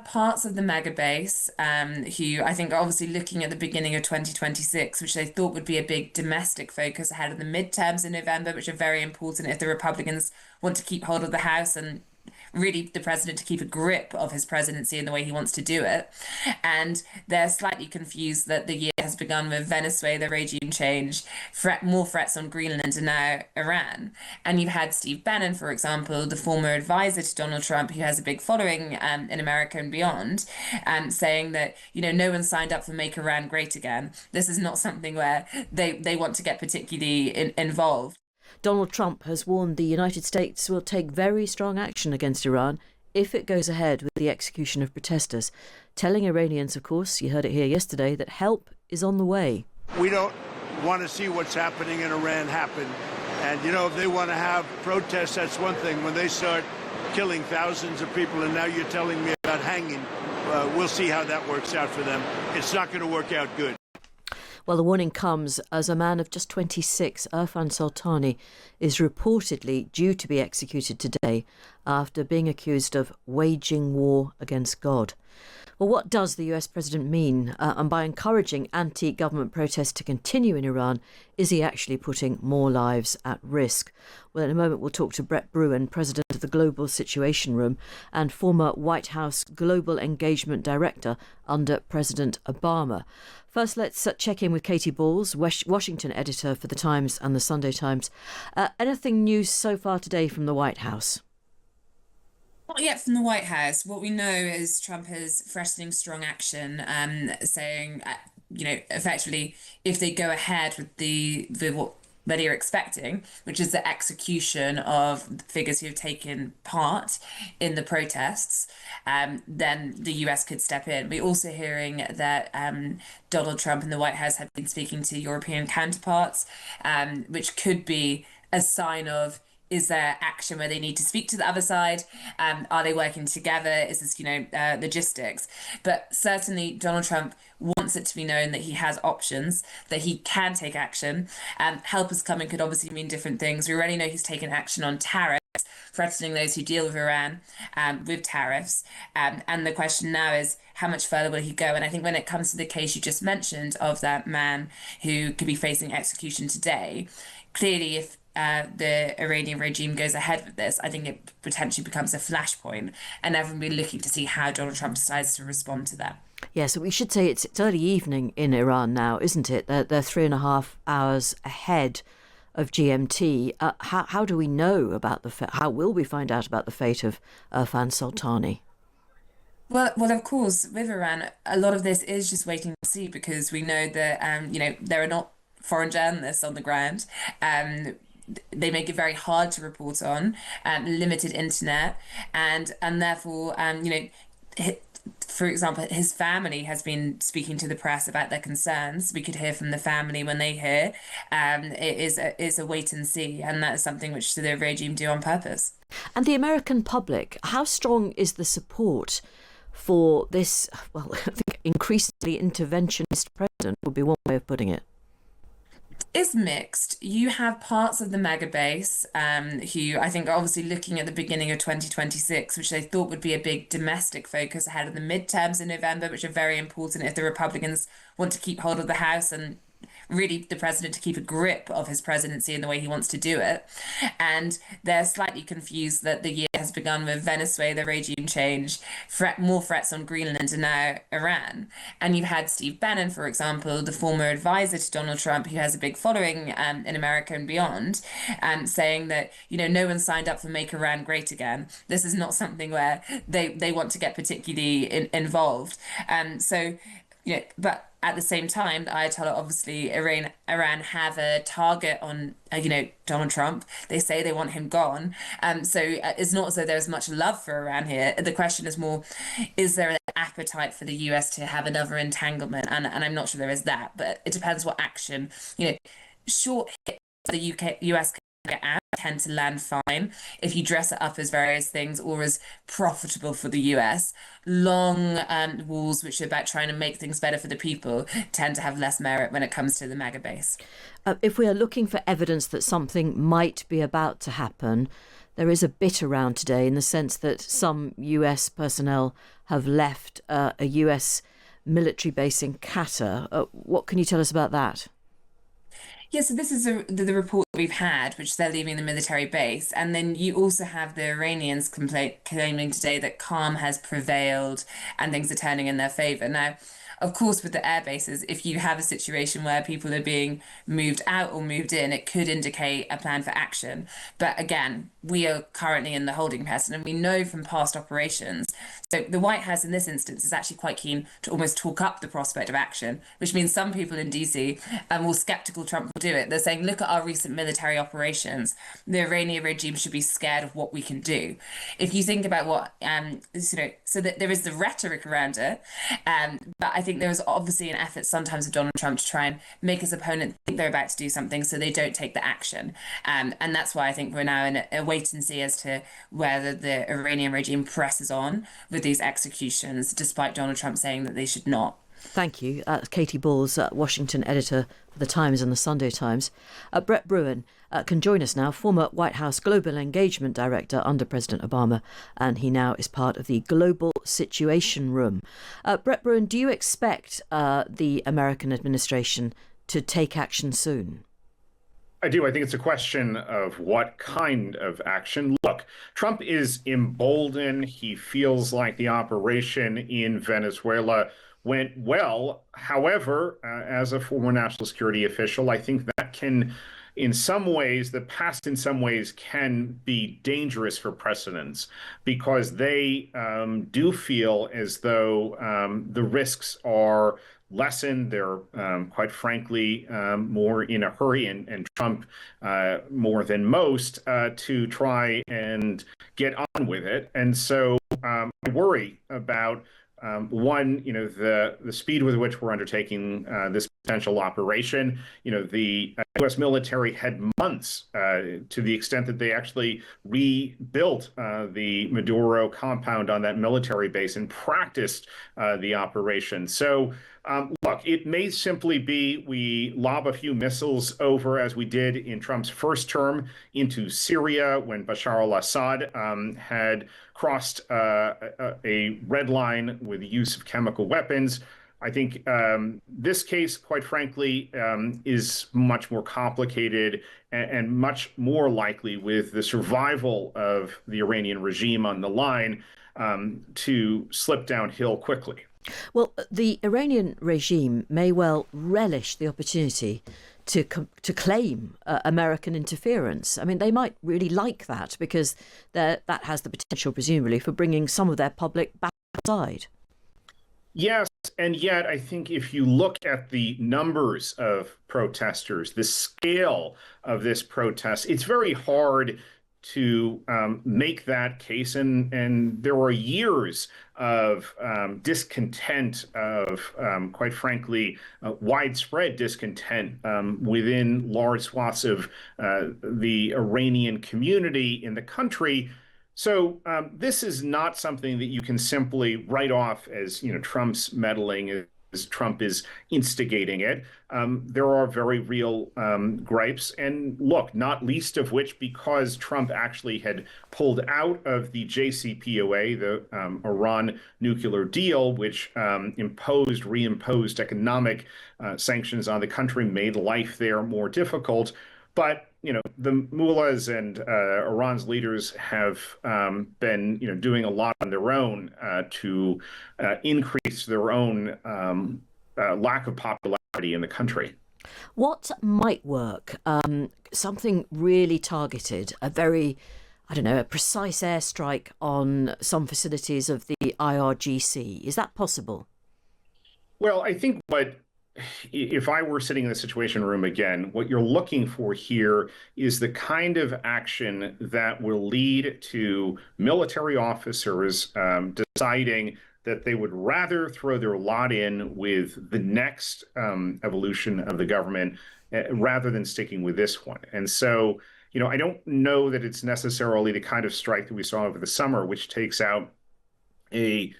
parts of the Maga base who I think are obviously looking at the beginning of 2026, which they thought would be a big domestic focus ahead of the midterms in November, which are very important if the Republicans want to keep hold of the House and really the president to keep a grip of his presidency in the way he wants to do it. And they're slightly confused that the year has begun with Venezuela regime change, more threats on Greenland, and now Iran. And you've had Steve Bannon, for example, the former advisor to Donald Trump, who has a big following in America and beyond, saying that, no one signed up for Make Iran Great Again. This is not something where they want to get particularly involved. Donald Trump has warned the United States will take very strong action against Iran if it goes ahead with the execution of protesters, telling Iranians, of course, you heard it here yesterday, that help is on the way. We don't want to see what's happening in Iran happen. And, if they want to have protests, that's one thing. When they start killing thousands of people, and now you're telling me about hanging, we'll see how that works out for them. It's not going to work out good. Well, the warning comes as a man of just 26, Irfan Soltani, is reportedly due to be executed today after being accused of waging war against God. Well, what does the US president mean? And by encouraging anti-government protests to continue in Iran, is he actually putting more lives at risk? Well, in a moment, we'll talk to Brett Bruen, president of the Global Situation Room and former White House Global Engagement Director under President Obama. First, let's check in with Katy, Washington editor for The Times and The Sunday Times. Anything new so far today from the White House? Not yet from the White House. What we know is Trump is threatening strong action, saying, effectively, if they go ahead with the what that you're expecting, which is the execution of figures who have taken part in the protests, then the US could step in. We're also hearing that Donald Trump and the White House have been speaking to European counterparts, which could be a sign of, is there action where they need to speak to the other side? Are they working together? Is this, logistics? But certainly Donald Trump wants it to be known that he has options, that he can take action. Help is coming could obviously mean different things. We already know he's taken action on tariffs, threatening those who deal with Iran with tariffs. And the question now is, how much further will he go? And I think when it comes to the case you just mentioned of that man who could be facing execution today, clearly if the Iranian regime goes ahead with this, I think it potentially becomes a flashpoint, and everyone will be looking to see how Donald Trump decides to respond to that. Yeah, so we should say it's early evening in Iran now, isn't it? They're 3.5 hours ahead of GMT. How do we know about how will we find out about the fate of Irfan Soltani? Well, of course, with Iran, a lot of this is just waiting to see, because we know that there are not foreign journalists on the ground. They make it very hard to report on, limited internet, and therefore, for example, his family has been speaking to the press about their concerns. We could hear from the family when they hear. It is a wait and see, and that is something which the regime do on purpose. And the American public, how strong is the support for this, well, I think increasingly interventionist president would be one way of putting it? Is mixed. You have parts of the Maga base who I think are obviously looking at the beginning of 2026, which they thought would be a big domestic focus ahead of the midterms in November, which are very important if the Republicans want to keep hold of the House and really the president to keep a grip of his presidency in the way he wants to do it. And they're slightly confused that the year has begun with Venezuela regime change, more threats on Greenland, and now Iran. And you've had Steve Bannon, for example, the former advisor to Donald Trump, who has a big following in America and beyond, saying that, no one signed up for Make Iran Great Again. This is not something where they want to get particularly involved. But at the same time, the Ayatollah, obviously, Iran have a target on, Donald Trump. They say they want him gone. So it's not as though there's much love for Iran here. The question is more, is there an appetite for the US to have another entanglement? And I'm not sure there is that, but it depends what action. Short hits the US can get out tend to land fine if you dress it up as various things or as profitable for the US. Long walls, which are about trying to make things better for the people, tend to have less merit when it comes to the Maga base. If we are looking for evidence that something might be about to happen, there is a bit around today in the sense that some US personnel have left a US military base in Qatar. What can you tell us about that? Yeah, so this is the report that we've had, which they're leaving the military base. And then you also have the Iranians claiming today that calm has prevailed and things are turning in their favor. Now, of course, with the air bases, if you have a situation where people are being moved out or moved in, it could indicate a plan for action. But again, we are currently in the holding pattern, and we know from past operations. So the White House in this instance is actually quite keen to almost talk up the prospect of action, which means some people in DC are more skeptical Trump will do it. They're saying, look at our recent military operations. The Iranian regime should be scared of what we can do. If you think about what, so that there is the rhetoric around it, but I think there is obviously an effort sometimes of Donald Trump to try and make his opponent think they're about to do something so they don't take the action. And that's why I think we're now in a wait and see as to whether the Iranian regime presses on with these executions, despite Donald Trump saying that they should not. Thank you. Katy Balls, Washington editor for The Times and The Sunday Times. Brett Bruen can join us now, former White House Global Engagement Director under President Obama, and he now is part of the Global Situation Room. Brett Bruen, do you expect the American administration to take action soon? I do. I think it's a question of what kind of action. Look, Trump is emboldened. He feels like the operation in Venezuela went well. However, as a former national security official, I think that can, in some ways, the past in some ways can be dangerous for precedents because they do feel as though the risks are lessened. They're quite frankly more in a hurry, and Trump more than most to try and get on with it. And so I worry about one, the speed with which we're undertaking this potential operation. The U.S. military had months to the extent that they actually rebuilt the Maduro compound on that military base and practiced the operation. So, look, it may simply be we lob a few missiles over, as we did in Trump's first term, into Syria when Bashar al-Assad had crossed a red line with the use of chemical weapons. I think this case, quite frankly, is much more complicated and much more likely with the survival of the Iranian regime on the line to slip downhill quickly. Well, the Iranian regime may well relish the opportunity to claim American interference. I mean, they might really like that because that has the potential, presumably, for bringing some of their public back outside. Yes, and yet I think if you look at the numbers of protesters, the scale of this protest, it's very hard to make that case. And there were years of discontent, of quite frankly, widespread discontent within large swaths of the Iranian community in the country. So this is not something that you can simply write off as, Trump's meddling, as Trump is instigating it. There are very real gripes. And look, not least of which because Trump actually had pulled out of the JCPOA, the Iran nuclear deal, which reimposed economic sanctions on the country, made life there more difficult. But the mullahs and Iran's leaders have been, doing a lot on their own to increase their own lack of popularity in the country. What might work? Something really targeted, a precise airstrike on some facilities of the IRGC. Is that possible? Well, I think if I were sitting in the Situation Room again, what you're looking for here is the kind of action that will lead to military officers deciding that they would rather throw their lot in with the next evolution of the government rather than sticking with this one. And so, I don't know that it's necessarily the kind of strike that we saw over the summer, which takes out a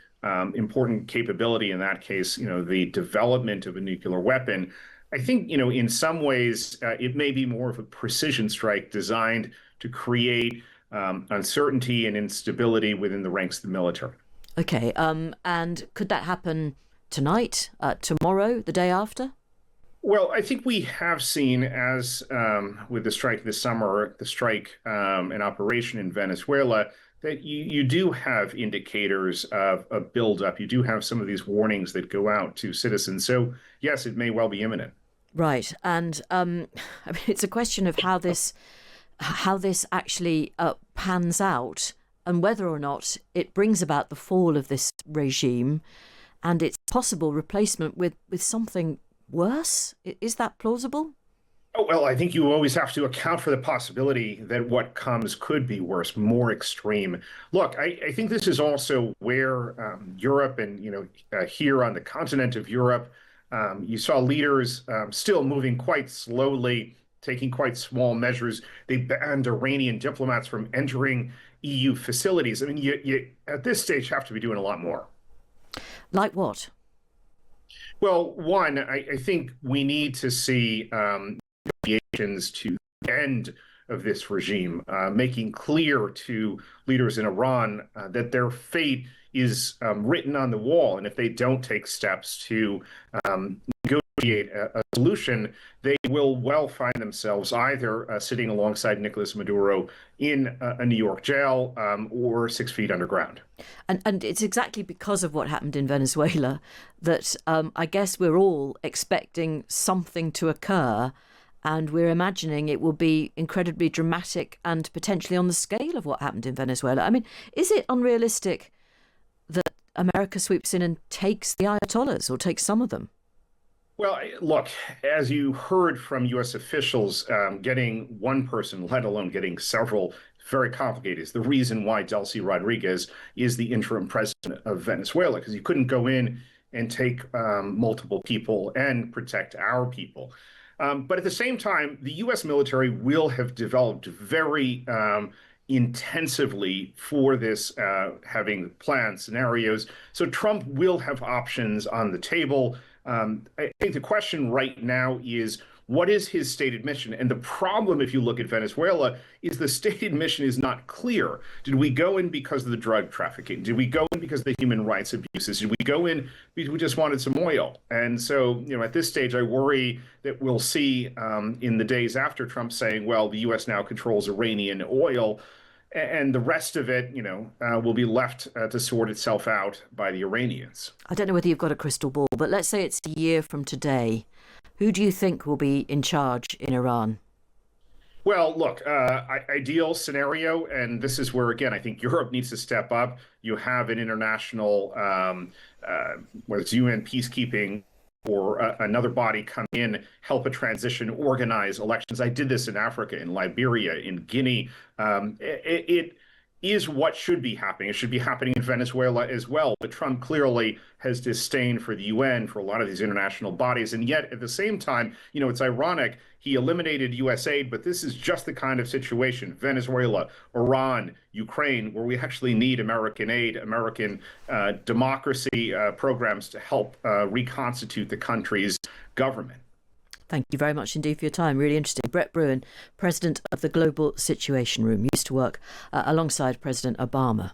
important capability, in that case, the development of a nuclear weapon. I think, in some ways, it may be more of a precision strike designed to create uncertainty and instability within the ranks of the military. Okay, and could that happen tonight, tomorrow, the day after? Well, I think we have seen, as with the strike this summer, the strike and operation in Venezuela, that you do have indicators of a buildup. You do have some of these warnings that go out to citizens. So, yes, it may well be imminent. Right, and I mean, it's a question of how this actually pans out, and whether or not it brings about the fall of this regime and its possible replacement with something worse. Is that plausible? Oh, well, I think you always have to account for the possibility that what comes could be worse, more extreme. Look, I think this is also where Europe and, here on the continent of Europe, you saw leaders still moving quite slowly, taking quite small measures. They banned Iranian diplomats from entering EU facilities. I mean, you at this stage have to be doing a lot more. Like what? Well, one, I think we need to see negotiations to the end of this regime, making clear to leaders in Iran that their fate is written on the wall. And if they don't take steps to negotiate a solution, they will well find themselves either sitting alongside Nicolas Maduro in a New York jail or 6 feet underground. And it's exactly because of what happened in Venezuela that I guess we're all expecting something to occur, and we're imagining it will be incredibly dramatic and potentially on the scale of what happened in Venezuela. I mean, is it unrealistic that America sweeps in and takes the Ayatollahs, or takes some of them? Well, look, as you heard from U.S. officials, getting one person, let alone getting several, very complicated. Is the reason why Delcy Rodriguez is the interim president of Venezuela, because you couldn't go in and take multiple people and protect our people. But at the same time, the U.S. military will have developed very intensively for this, having planned scenarios. So Trump will have options on the table. I think the question right now is, what is his stated mission? And the problem, if you look at Venezuela, is the stated mission is not clear. Did we go in because of the drug trafficking? Did we go in because of the human rights abuses? Did we go in because we just wanted some oil? And so, at this stage, I worry that we'll see in the days after Trump saying, well, the U.S. now controls Iranian oil, and the rest of it, will be left to sort itself out by the Iranians. I don't know whether you've got a crystal ball, but let's say it's a year from today. Who do you think will be in charge in Iran? Well, look, ideal scenario, and this is where, again, I think Europe needs to step up. You have an international, whether it's UN peacekeeping or another body come in, help a transition, organize elections. I did this in Africa, in Liberia, in Guinea. It is what should be happening. It should be happening in Venezuela as well. But Trump clearly has disdain for the UN, for a lot of these international bodies. And yet, at the same time, it's ironic. He eliminated U.S. aid, but this is just the kind of situation, Venezuela, Iran, Ukraine, where we actually need American aid, American democracy programs to help reconstitute the country's government. Thank you very much indeed for your time. Really interesting. Brett Bruen, president of the Global Situation Room, used to work alongside President Obama.